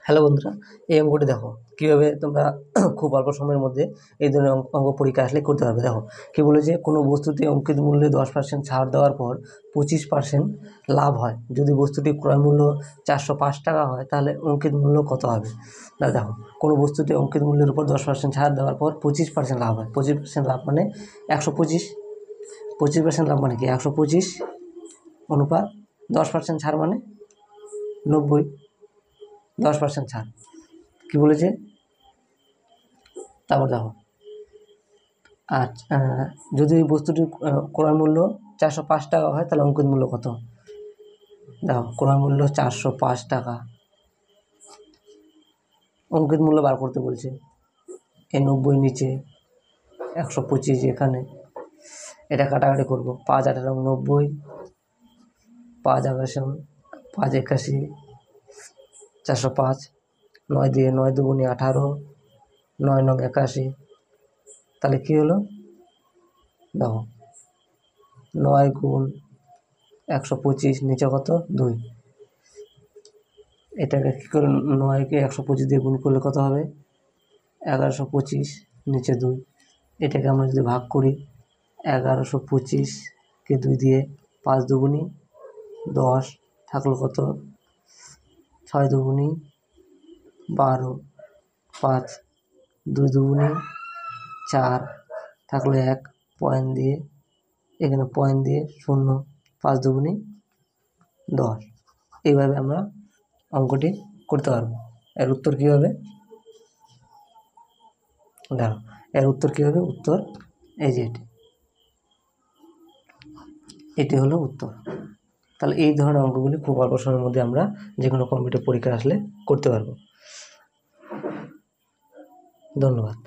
Hello বন্ধুরা, এই অঙ্কটি দেখো কীভাবে তোমরা খুব অল্প সময়ের মধ্যে এই ধরনের অঙ্ক পরীক্ষা আসলে করতে পারবে। দেখো কী বলেছে, কোনো বস্তুতে অঙ্কিত মূল্যে 10% ছাড় দেওয়ার পর 25% লাভ হয়। যদি বস্তুটি ক্রয় মূল্য 405 টাকা হয় তাহলে অঙ্কিত মূল্য কত হবে? না দেখো, কোনো বস্তুতে অঙ্কিত মূল্যের উপর 10% ছাড় দেওয়ার পর 25% লাভ হয়। 25% লাভ মানে 125। 25% লাভ মানে কি? 125 অনুপাত 10% ছাড় মানে 90। 10% ছাড় কী বলেছে? তারপর দেখো, আচ্ছা, যদি এই বস্তুটির ক্রয় মূল্য 405 টাকা হয় তাহলে অঙ্কিত মূল্য কত? দেখো, ক্রয় মূল্য 405 টাকা, অঙ্কিত মূল্য বার করতে বলছে। এই 90 নিচে, 125 এখানে, এটা কাটাকাটি করবো। 5 8 90, 5 81, 5 81, 405, 9 দিয়ে 9 দুগুণে 18, 9 9 81। তাহলে কী হলো? দেখো, 9 গুণ 125 নিচে কত? 2। এটাকে কী করে 9কে 125 দিয়ে গুণ করলে কত হবে? 1125 নিচে 2। এটাকে আমরা যদি ভাগ করি, 1125কে 2 দিয়ে 5 দুগুণি 10, থাকলো কত? 6 দুগুণি 12, 5 2 দুগুণি 4, থাকলো 1, পয়েন্ট দিয়ে এখানে পয়েন্ট দিয়ে 0, 5 দুগুণি 10। এইভাবে আমরা অঙ্কটি করতে পারবো। এর উত্তর কী হবে? দেখো, এর উত্তর কী হবে? উত্তর এই যে এটি হলো উত্তর। তাহলে এই ধরনের অঙ্কগুলি খুব অল্প সময়ের মধ্যে আমরা যে কোনো কম্পিউটার পরীক্ষা আসলে করতে পারবো। ধন্যবাদ।